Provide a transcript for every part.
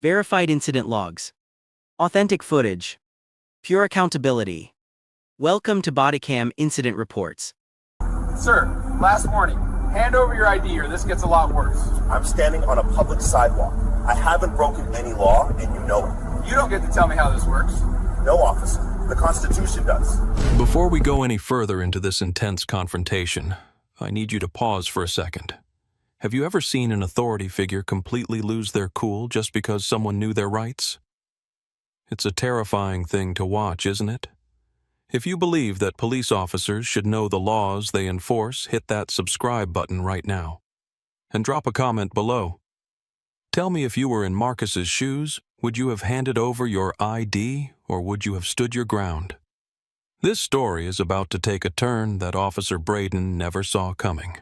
Verified incident logs. Authentic footage. Pure accountability. Welcome to Bodycam Incident Reports. Sir, last warning. Hand over your ID or this gets a lot worse. I'm standing on a public sidewalk. I haven't broken any law, and you know it. You don't get to tell me how this works. No, officer. The Constitution does. Before we go any further into this intense confrontation, I need you to pause for a second. Have you ever seen an authority figure completely lose their cool just because someone knew their rights? It's a terrifying thing to watch, isn't it? If you believe that police officers should know the laws they enforce, hit that subscribe button right now. And drop a comment below. Tell me, if you were in Marcus's shoes, would you have handed over your ID or would you have stood your ground? This story is about to take a turn that Officer Braden never saw coming.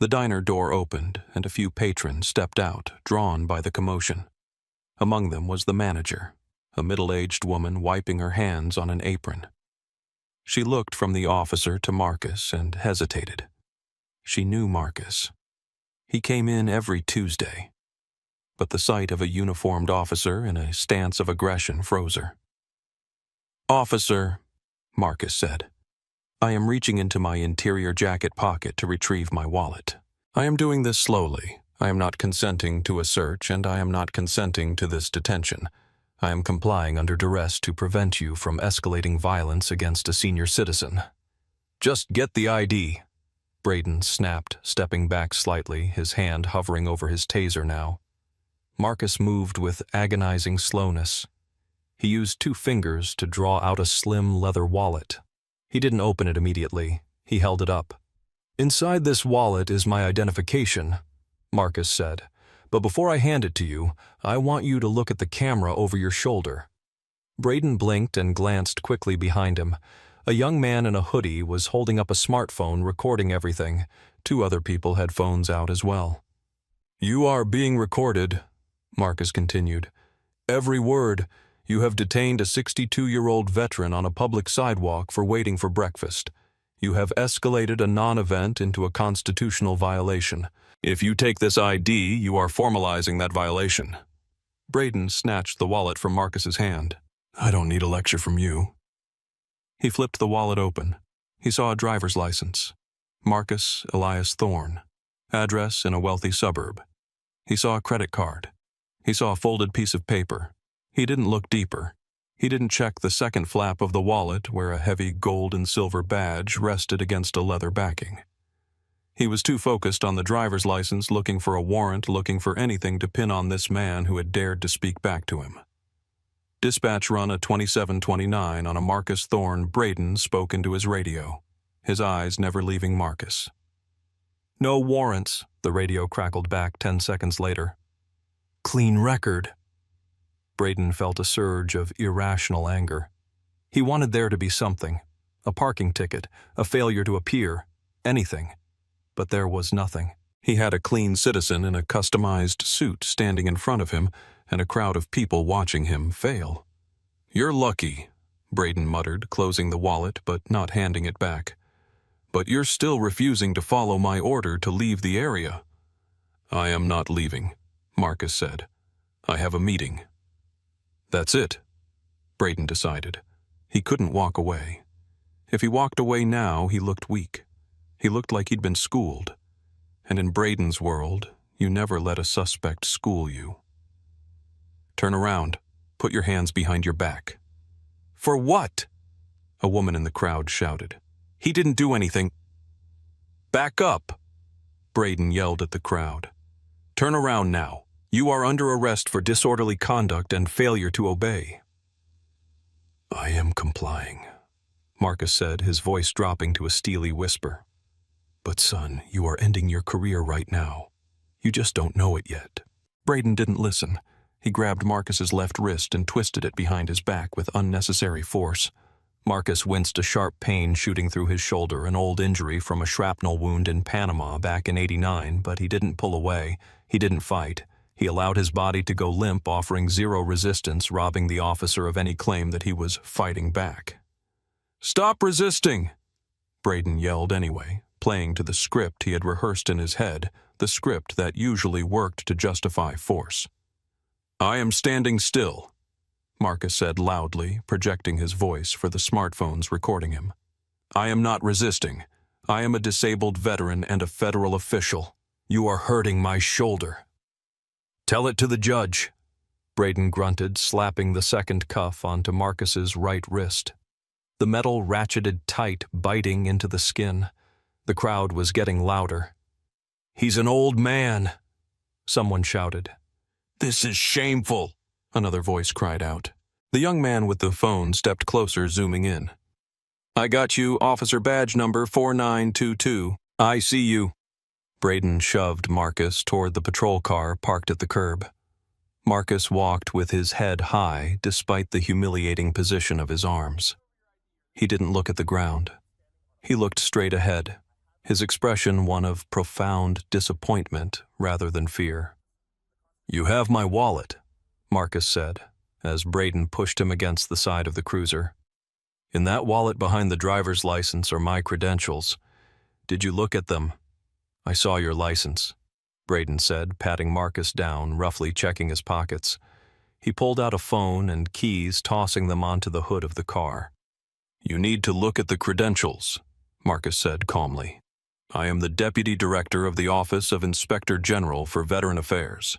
The diner door opened and a few patrons stepped out, drawn by the commotion. Among them was the manager, a middle-aged woman wiping her hands on an apron. She looked from the officer to Marcus and hesitated. She knew Marcus. He came in every Tuesday. But the sight of a uniformed officer in a stance of aggression froze her. "Officer," Marcus said, "I am reaching into my interior jacket pocket to retrieve my wallet. I am doing this slowly. I am not consenting to a search, and I am not consenting to this detention. I am complying under duress to prevent you from escalating violence against a senior citizen." "Just get the ID," Braden snapped, stepping back slightly, his hand hovering over his taser now. Marcus moved with agonizing slowness. He used 2 fingers to draw out a slim leather wallet. He didn't open it immediately. He held it up. "Inside this wallet is my identification," Marcus said. "But before I hand it to you, I want you to look at the camera over your shoulder." Braden blinked and glanced quickly behind him. A young man in a hoodie was holding up a smartphone recording everything. 2 other people had phones out as well. "You are being recorded," Marcus continued. "Every word. You have detained a 62-year-old veteran on a public sidewalk for waiting for breakfast. You have escalated a non-event into a constitutional violation. If you take this ID, you are formalizing that violation." Braden snatched the wallet from Marcus's hand. "I don't need a lecture from you." He flipped the wallet open. He saw a driver's license. Marcus Elias Thorne. Address in a wealthy suburb. He saw a credit card. He saw a folded piece of paper. He didn't look deeper. He didn't check the second flap of the wallet where a heavy gold and silver badge rested against a leather backing. He was too focused on the driver's license, looking for a warrant, looking for anything to pin on this man who had dared to speak back to him. Dispatch run a 2729 on a Marcus Thorne. Braden spoke into his radio, his eyes never leaving Marcus. "No warrants," the radio crackled back 10 seconds later. "Clean record." Braden felt a surge of irrational anger. He wanted there to be something, a parking ticket, a failure to appear, anything. But there was nothing. He had a clean citizen in a customized suit standing in front of him and a crowd of people watching him fail. "You're lucky," Braden muttered, closing the wallet but not handing it back. "But you're still refusing to follow my order to leave the area." "I am not leaving," Marcus said. "I have a meeting." "That's it," Braden decided. He couldn't walk away. If he walked away now, he looked weak. He looked like he'd been schooled. And in Braden's world, you never let a suspect school you. "Turn around. Put your hands behind your back." "For what?" a woman in the crowd shouted. "He didn't do anything." "Back up," Braden yelled at the crowd. "Turn around now. You are under arrest for disorderly conduct and failure to obey." "I am complying," Marcus said, his voice dropping to a steely whisper. "But son, you are ending your career right now. You just don't know it yet." Braden didn't listen. He grabbed Marcus's left wrist and twisted it behind his back with unnecessary force. Marcus winced a sharp pain shooting through his shoulder, an old injury from a shrapnel wound in Panama back in '89, but he didn't pull away. He didn't fight. He allowed his body to go limp, offering zero resistance, robbing the officer of any claim that he was fighting back. "Stop resisting!" Braden yelled anyway, playing to the script he had rehearsed in his head, the script that usually worked to justify force. I am standing still, Marcus said loudly, projecting his voice for the smartphones recording him. I am not resisting. I am a disabled veteran and a federal official. You are hurting my shoulder. Tell it to the judge, Braden grunted, slapping the second cuff onto Marcus's right wrist. The metal ratcheted tight, biting into the skin. The crowd was getting louder. He's an old man, someone shouted. This is shameful, another voice cried out. The young man with the phone stepped closer, zooming in. I got you, officer badge number 4922. I see you. Braden shoved Marcus toward the patrol car parked at the curb. Marcus walked with his head high despite the humiliating position of his arms. He didn't look at the ground. He looked straight ahead, his expression one of profound disappointment rather than fear. You have my wallet, Marcus said, as Braden pushed him against the side of the cruiser. In that wallet behind the driver's license are my credentials. Did you look at them? I saw your license, Braden said, patting Marcus down, roughly checking his pockets. He pulled out a phone and keys, tossing them onto the hood of the car. You need to look at the credentials, Marcus said calmly. I am the Deputy Director of the Office of Inspector General for Veteran Affairs.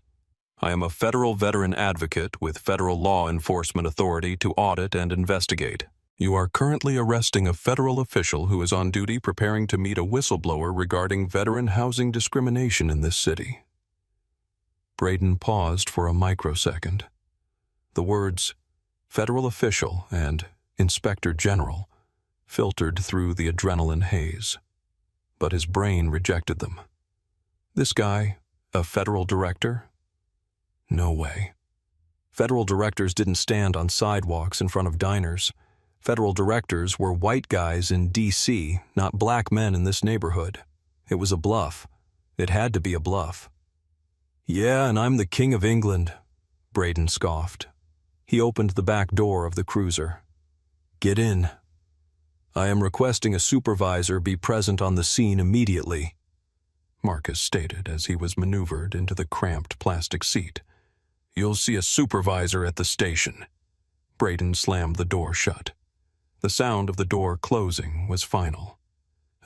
I am a federal veteran advocate with federal law enforcement authority to audit and investigate. You are currently arresting a federal official who is on duty preparing to meet a whistleblower regarding veteran housing discrimination in this city. Braden paused for a microsecond. The words, federal official and Inspector General, filtered through the adrenaline haze. But his brain rejected them. This guy, a federal director? No way. Federal directors didn't stand on sidewalks in front of diners. Federal directors were white guys in D.C., not black men in this neighborhood. It was a bluff. It had to be a bluff. Yeah, and I'm the King of England, Braden scoffed. He opened the back door of the cruiser. Get in. I am requesting a supervisor be present on the scene immediately, Marcus stated as he was maneuvered into the cramped plastic seat. You'll see a supervisor at the station. Braden slammed the door shut. The sound of the door closing was final,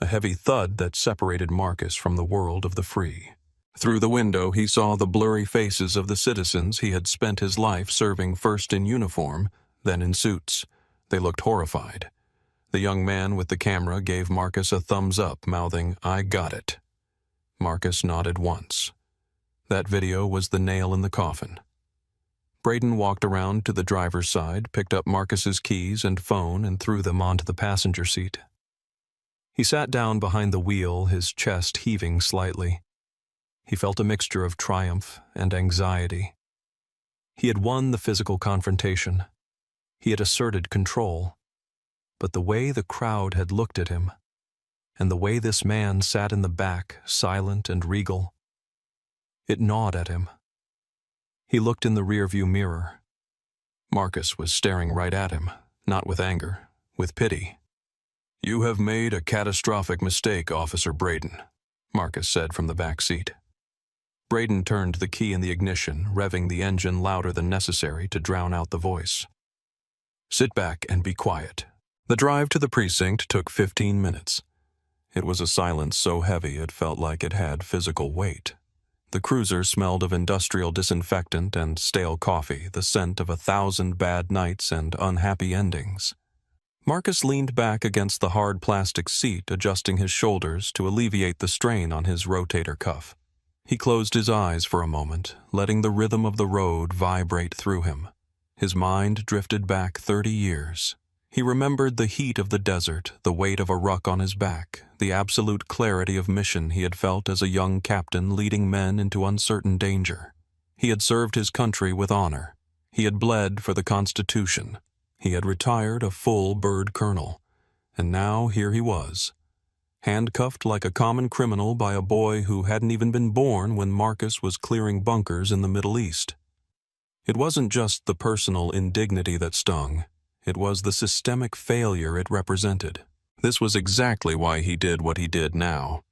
a heavy thud that separated Marcus from the world of the free. Through the window, he saw the blurry faces of the citizens he had spent his life serving, first in uniform, then in suits. They looked horrified. The young man with the camera gave Marcus a thumbs up, mouthing, I got it. Marcus nodded once. That video was the nail in the coffin. Braden walked around to the driver's side, picked up Marcus's keys and phone, and threw them onto the passenger seat. He sat down behind the wheel, his chest heaving slightly. He felt a mixture of triumph and anxiety. He had won the physical confrontation. He had asserted control. But the way the crowd had looked at him, and the way this man sat in the back, silent and regal, it gnawed at him. He looked in the rearview mirror. Marcus was staring right at him, not with anger, with pity. You have made a catastrophic mistake, Officer Braden, Marcus said from the back seat. Braden turned the key in the ignition, revving the engine louder than necessary to drown out the voice. Sit back and be quiet. The drive to the precinct took 15 minutes. It was a silence so heavy it felt like it had physical weight. The cruiser smelled of industrial disinfectant and stale coffee, the scent of 1,000 bad nights and unhappy endings. Marcus leaned back against the hard plastic seat, adjusting his shoulders to alleviate the strain on his rotator cuff. He closed his eyes for a moment, letting the rhythm of the road vibrate through him. His mind drifted back 30 years. He remembered the heat of the desert, the weight of a ruck on his back, the absolute clarity of mission he had felt as a young captain leading men into uncertain danger. He had served his country with honor. He had bled for the Constitution. He had retired a full bird colonel. And now here he was, handcuffed like a common criminal by a boy who hadn't even been born when Marcus was clearing bunkers in the Middle East. It wasn't just the personal indignity that stung. It was the systemic failure it represented. This was exactly why he did what he did now.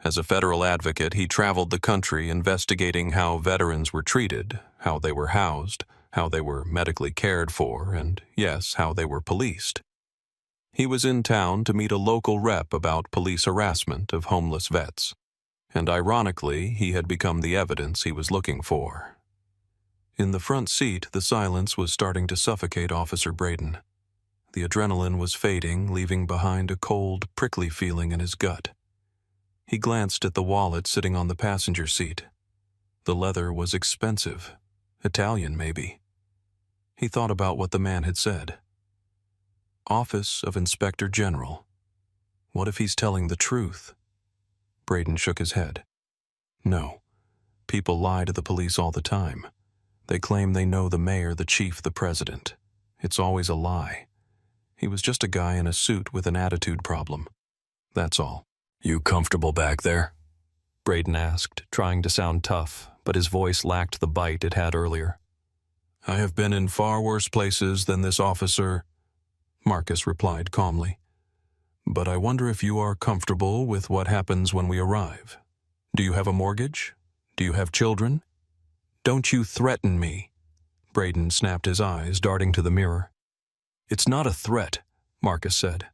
As a federal advocate, he traveled the country investigating how veterans were treated, how they were housed, how they were medically cared for, and yes, how they were policed. He was in town to meet a local rep about police harassment of homeless vets, and ironically, he had become the evidence he was looking for. In the front seat, the silence was starting to suffocate Officer Braden. The adrenaline was fading, leaving behind a cold, prickly feeling in his gut. He glanced at the wallet sitting on the passenger seat. The leather was expensive. Italian, maybe. He thought about what the man had said. Office of Inspector General. What if he's telling the truth? Braden shook his head. No. People lie to the police all the time. They claim they know the mayor, the chief, the president. It's always a lie. He was just a guy in a suit with an attitude problem. That's all. "You comfortable back there?" Braden asked, trying to sound tough, but his voice lacked the bite it had earlier. "I have been in far worse places than this, officer," Marcus replied calmly. "But I wonder if you are comfortable with what happens when we arrive. Do you have a mortgage? Do you have children? Don't you threaten me." Braden snapped his eyes, darting to the mirror. "It's not a threat," Marcus said.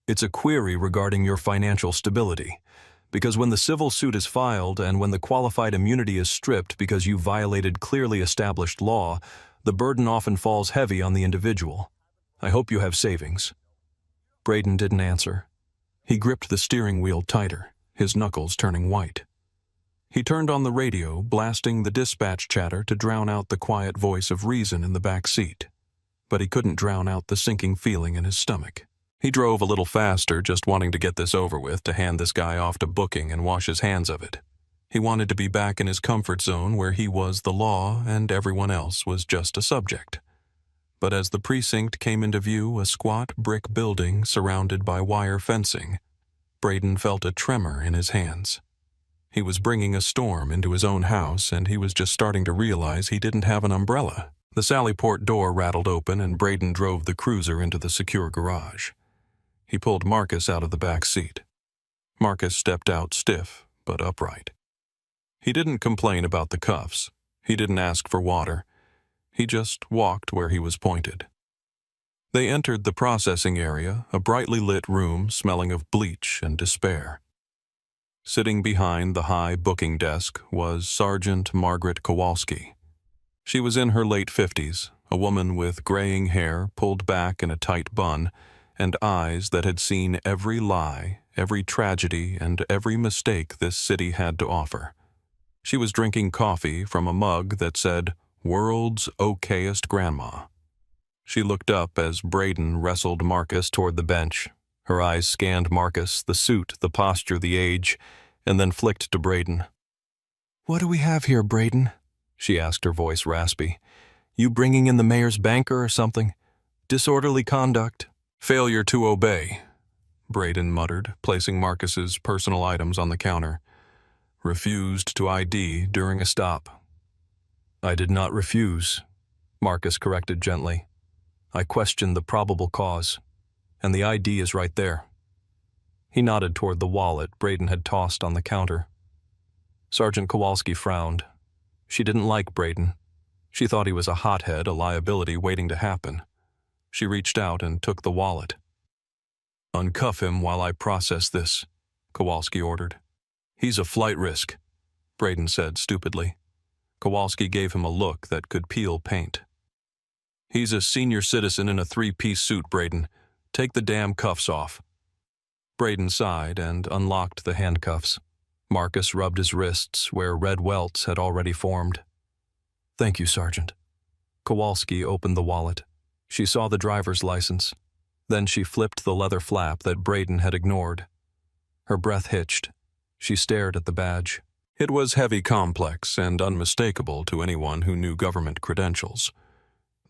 "It's a query regarding your financial stability. Because when the civil suit is filed and when the qualified immunity is stripped because you violated clearly established law, the burden often falls heavy on the individual. I hope you have savings." Braden didn't answer. He gripped the steering wheel tighter, his knuckles turning white. He turned on the radio, blasting the dispatch chatter to drown out the quiet voice of reason in the back seat. But he couldn't drown out the sinking feeling in his stomach. He drove a little faster, just wanting to get this over with, to hand this guy off to booking and wash his hands of it. He wanted to be back in his comfort zone where he was the law and everyone else was just a subject. But as the precinct came into view, a squat brick building surrounded by wire fencing, Braden felt a tremor in his hands. He was bringing a storm into his own house, and he was just starting to realize he didn't have an umbrella. The Sallyport door rattled open, and Braden drove the cruiser into the secure garage. He pulled Marcus out of the back seat. Marcus stepped out stiff, but upright. He didn't complain about the cuffs. He didn't ask for water. He just walked where he was pointed. They entered the processing area, a brightly lit room smelling of bleach and despair. Sitting behind the high booking desk was Sergeant Margaret Kowalski. She was in her late 50s, a woman with graying hair pulled back in a tight bun, and eyes that had seen every lie, every tragedy, and every mistake this city had to offer. She was drinking coffee from a mug that said, "World's Okayest Grandma." She looked up as Braden wrestled Marcus toward the bench. Her eyes scanned Marcus, the suit, the posture, the age, and then flicked to Braden. "What do we have here, Braden?" she asked, her voice raspy. "You bringing in the mayor's banker or something? Disorderly conduct." "Failure to obey," Braden muttered, placing Marcus's personal items on the counter. "Refused to ID during a stop." "I did not refuse," Marcus corrected gently. "I questioned the probable cause, and the ID is right there." He nodded toward the wallet Braden had tossed on the counter. Sergeant Kowalski frowned. She didn't like Braden. She thought he was a hothead, a liability waiting to happen. She reached out and took the wallet. "Uncuff him while I process this," Kowalski ordered. "He's a flight risk," Braden said stupidly. Kowalski gave him a look that could peel paint. "He's a senior citizen in a three-piece suit, Braden. Take the damn cuffs off." Braden sighed and unlocked the handcuffs. Marcus rubbed his wrists where red welts had already formed. "Thank you, Sergeant." Kowalski opened the wallet. She saw the driver's license. Then she flipped the leather flap that Braden had ignored. Her breath hitched. She stared at the badge. It was heavy, complex, and unmistakable to anyone who knew government credentials.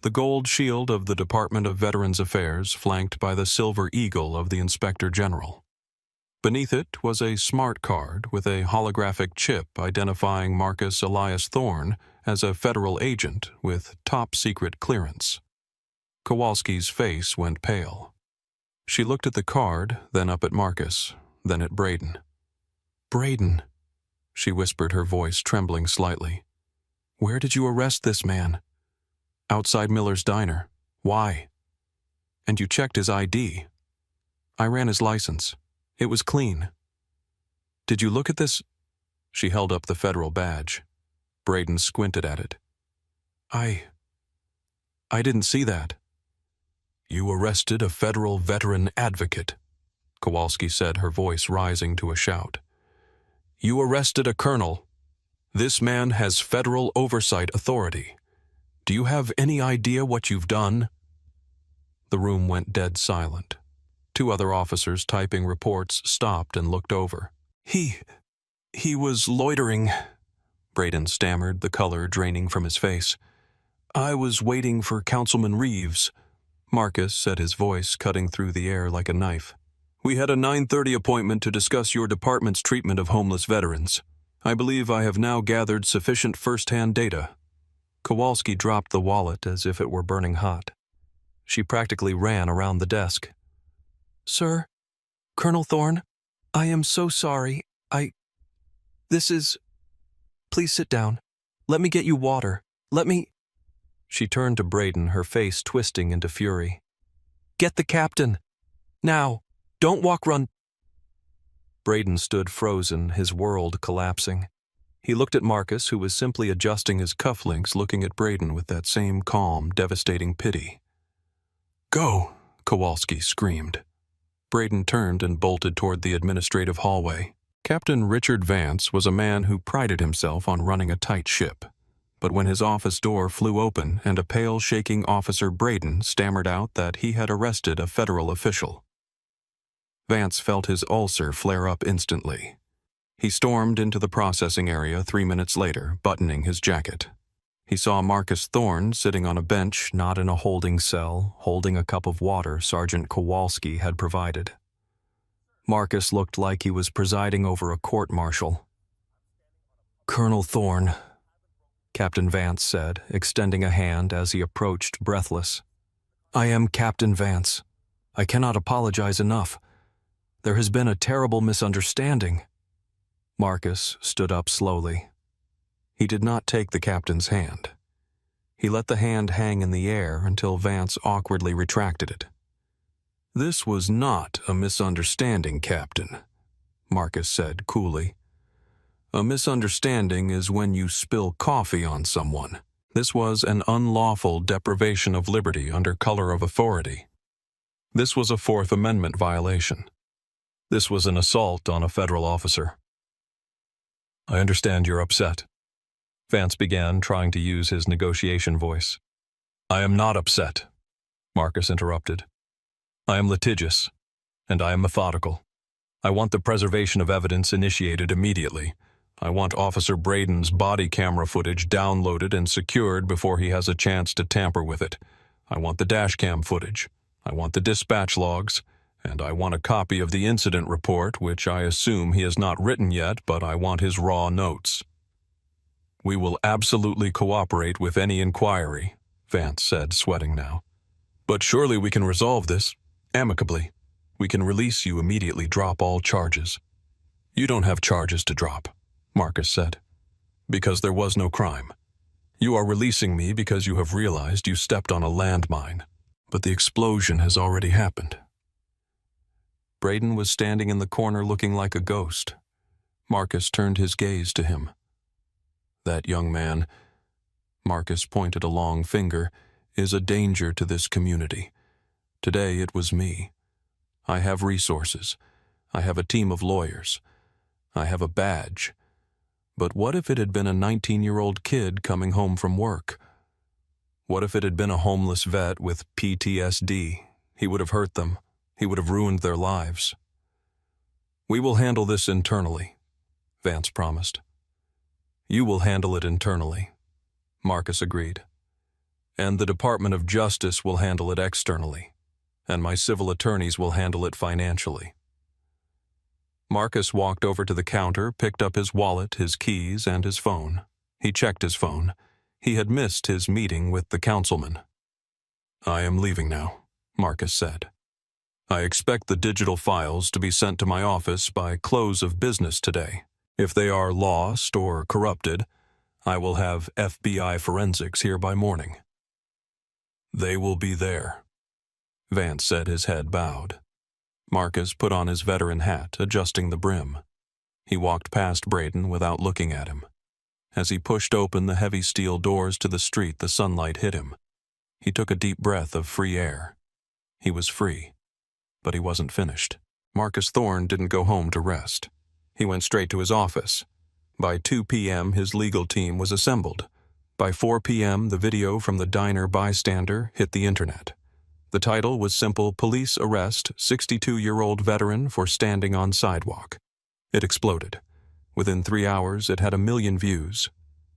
The gold shield of the Department of Veterans Affairs flanked by the silver eagle of the Inspector General. Beneath it was a smart card with a holographic chip identifying Marcus Elias Thorne as a federal agent with top-secret clearance. Kowalski's face went pale. She looked at the card, then up at Marcus, then at Braden. "Braden," she whispered, her voice trembling slightly. Where did you arrest this man? Outside Miller's diner. Why? And you checked his ID. I ran his license. It was clean. Did you look at this? She held up the federal badge. Braden squinted at it. I didn't see that. You arrested a federal veteran advocate, Kowalski said, her voice rising to a shout. You arrested a colonel. This man has federal oversight authority. Do you have any idea what you've done? The room went dead silent. Two other officers typing reports stopped and looked over. He was loitering, Braden stammered, the color draining from his face. I was waiting for Councilman Reeves, Marcus said, his voice cutting through the air like a knife. We had a 9:30 appointment to discuss your department's treatment of homeless veterans. I believe I have now gathered sufficient first-hand data. Kowalski dropped the wallet as if it were burning hot. She practically ran around the desk. Sir, Colonel Thorne, I am so sorry. Please sit down. Let me get you water. She turned to Braden, her face twisting into fury. Get the captain. Now. Don't run. Braden stood frozen, his world collapsing. He looked at Marcus, who was simply adjusting his cufflinks, looking at Braden with that same calm, devastating pity. Go, Kowalski screamed. Braden turned and bolted toward the administrative hallway. Captain Richard Vance was a man who prided himself on running a tight ship. But when his office door flew open and a pale, shaking Officer Braden stammered out that he had arrested a federal official, Vance felt his ulcer flare up instantly. He stormed into the processing area 3 minutes later, buttoning his jacket. He saw Marcus Thorne sitting on a bench, not in a holding cell, holding a cup of water Sergeant Kowalski had provided. Marcus looked like he was presiding over a court-martial. Colonel Thorne, Captain Vance said, extending a hand as he approached, breathless. I am Captain Vance. I cannot apologize enough. There has been a terrible misunderstanding. Marcus stood up slowly. He did not take the captain's hand. He let the hand hang in the air until Vance awkwardly retracted it. This was not a misunderstanding, Captain, Marcus said coolly. A misunderstanding is when you spill coffee on someone. This was an unlawful deprivation of liberty under color of authority. This was a Fourth Amendment violation. This was an assault on a federal officer. I understand you're upset, Vance began, trying to use his negotiation voice. I am not upset, Marcus interrupted. I am litigious, and I am methodical. I want the preservation of evidence initiated immediately. I want Officer Braden's body camera footage downloaded and secured before he has a chance to tamper with it. I want the dashcam footage. I want the dispatch logs. And I want a copy of the incident report, which I assume he has not written yet, but I want his raw notes. We will absolutely cooperate with any inquiry, Vance said, sweating now. But surely we can resolve this, amicably. We can release you immediately, drop all charges. You don't have charges to drop, Marcus said, because there was no crime. You are releasing me because you have realized you stepped on a landmine, but the explosion has already happened. Braden was standing in the corner looking like a ghost. Marcus turned his gaze to him. That young man, Marcus pointed a long finger, is a danger to this community. Today it was me. I have resources. I have a team of lawyers. I have a badge. But what if it had been a 19-year-old kid coming home from work? What if it had been a homeless vet with PTSD? He would have hurt them. He would have ruined their lives. We will handle this internally, Vance promised. You will handle it internally, Marcus agreed. And the Department of Justice will handle it externally, and my civil attorneys will handle it financially. Marcus walked over to the counter, picked up his wallet, his keys, and his phone. He checked his phone. He had missed his meeting with the councilman. I am leaving now, Marcus said. I expect the digital files to be sent to my office by close of business today. If they are lost or corrupted, I will have FBI forensics here by morning. They will be there. Vance said, his head bowed. Marcus put on his veteran hat, adjusting the brim. He walked past Braden without looking at him. As he pushed open the heavy steel doors to the street, the sunlight hit him. He took a deep breath of free air. He was free, but he wasn't finished. Marcus Thorne didn't go home to rest. He went straight to his office. By 2 p.m., his legal team was assembled. By 4 p.m., the video from the diner bystander hit the internet. The title was simple: Police Arrest 62-year-old Veteran for Standing on Sidewalk. It exploded. Within 3 hours, it had 1 million views.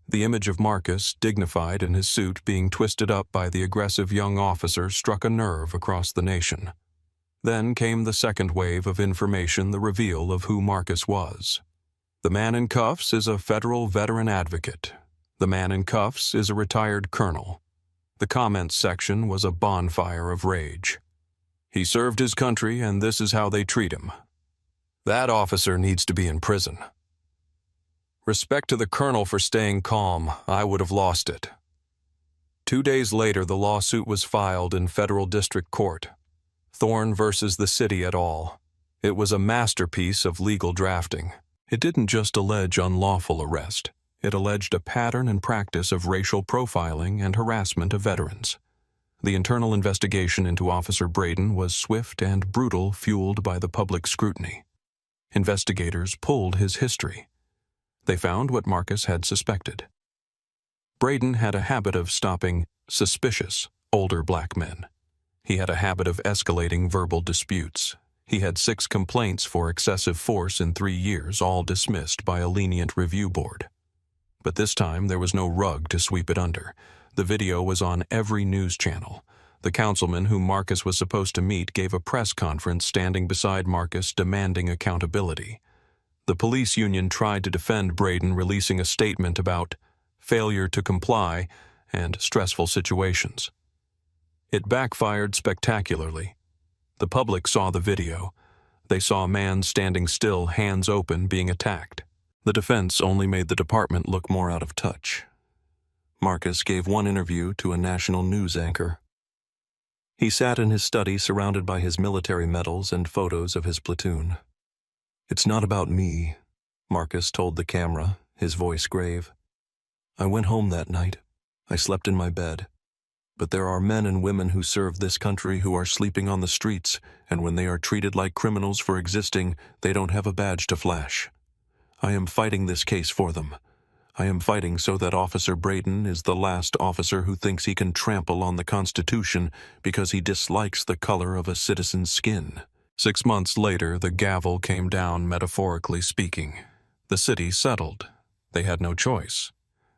The image of Marcus, dignified in his suit, being twisted up by the aggressive young officer, struck a nerve across the nation. Then came the second wave of information, the reveal of who Marcus was. The man in cuffs is a federal veteran advocate. The man in cuffs is a retired colonel. The comments section was a bonfire of rage. He served his country, and this is how they treat him. That officer needs to be in prison. Respect to the colonel for staying calm. I would have lost it. 2 days later, the lawsuit was filed in federal district court. Thorne versus the city et al. It was a masterpiece of legal drafting. It didn't just allege unlawful arrest. It alleged a pattern and practice of racial profiling and harassment of veterans. The internal investigation into Officer Braden was swift and brutal, fueled by the public scrutiny. Investigators pulled his history. They found what Marcus had suspected. Braden had a habit of stopping suspicious older black men. He had a habit of escalating verbal disputes. He had 6 complaints for excessive force in 3 years, all dismissed by a lenient review board. But this time there was no rug to sweep it under. The video was on every news channel. The councilman whom Marcus was supposed to meet gave a press conference standing beside Marcus, demanding accountability. The police union tried to defend Braden, releasing a statement about failure to comply and stressful situations. It backfired spectacularly. The public saw the video. They saw a man standing still, hands open, being attacked. The defense only made the department look more out of touch. Marcus gave one interview to a national news anchor. He sat in his study surrounded by his military medals and photos of his platoon. "It's not about me," Marcus told the camera, his voice grave. "I went home that night. I slept in my bed. But there are men and women who serve this country who are sleeping on the streets, and when they are treated like criminals for existing, they don't have a badge to flash. I am fighting this case for them. I am fighting so that Officer Braden is the last officer who thinks he can trample on the Constitution because he dislikes the color of a citizen's skin." 6 months later, the gavel came down, metaphorically speaking. The city settled. They had no choice.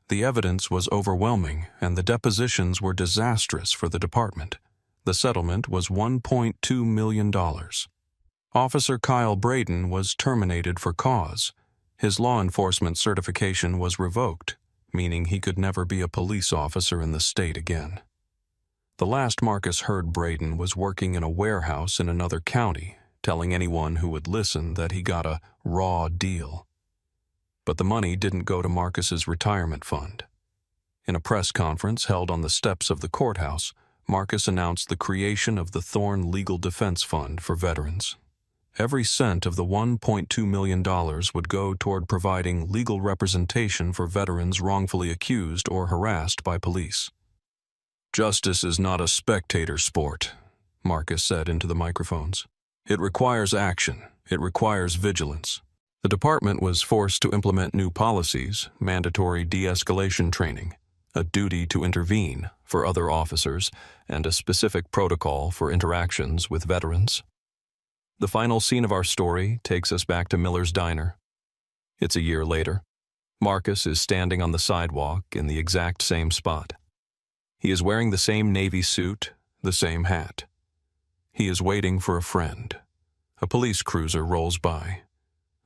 The evidence was overwhelming, and the depositions were disastrous for the department. The settlement was $1.2 million. Officer Kyle Braden was terminated for cause. His law enforcement certification was revoked, meaning he could never be a police officer in the state again. The last Marcus heard, Braden was working in a warehouse in another county, telling anyone who would listen that he got a raw deal. But the money didn't go to Marcus's retirement fund. In a press conference held on the steps of the courthouse, Marcus announced the creation of the Thorne Legal Defense Fund for veterans. Every cent of the $1.2 million would go toward providing legal representation for veterans wrongfully accused or harassed by police. "Justice is not a spectator sport," Marcus said into the microphones. "It requires action. It requires vigilance." The department was forced to implement new policies, mandatory de-escalation training, a duty to intervene for other officers, and a specific protocol for interactions with veterans. The final scene of our story takes us back to Miller's Diner. It's a year later. Marcus is standing on the sidewalk in the exact same spot. He is wearing the same navy suit, the same hat. He is waiting for a friend. A police cruiser rolls by.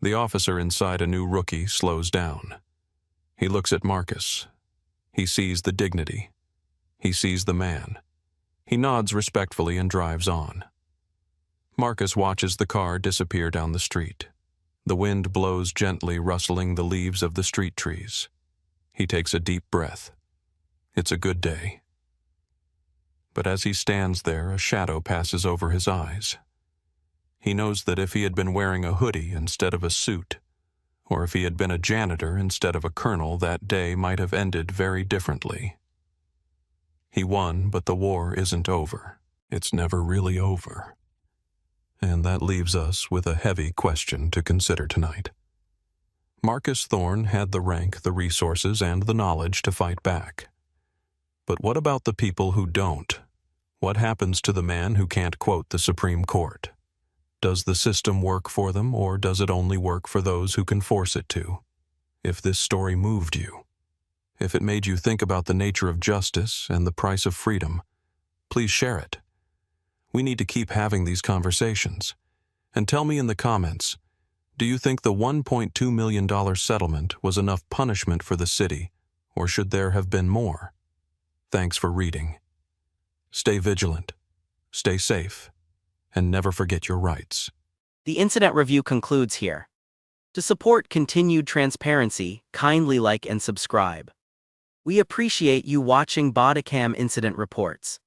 The officer inside a new rookie slows down. He looks at Marcus. He sees the dignity. He sees the man. He nods respectfully and drives on. Marcus watches the car disappear down the street. The wind blows gently, rustling the leaves of the street trees. He takes a deep breath. It's a good day. But as he stands there, a shadow passes over his eyes. He knows that if he had been wearing a hoodie instead of a suit, or if he had been a janitor instead of a colonel, that day might have ended very differently. He won, but the war isn't over. It's never really over. And that leaves us with a heavy question to consider tonight. Marcus Thorne had the rank, the resources, and the knowledge to fight back. But what about the people who don't? What happens to the man who can't quote the Supreme Court? Does the system work for them, or does it only work for those who can force it to? If this story moved you, if it made you think about the nature of justice and the price of freedom, please share it. We need to keep having these conversations. And tell me in the comments, do you think the $1.2 million settlement was enough punishment for the city, or should there have been more? Thanks for reading. Stay vigilant, stay safe, and never forget your rights. The incident review concludes here. To support continued transparency, kindly like and subscribe. We appreciate you watching Bodycam Incident Reports.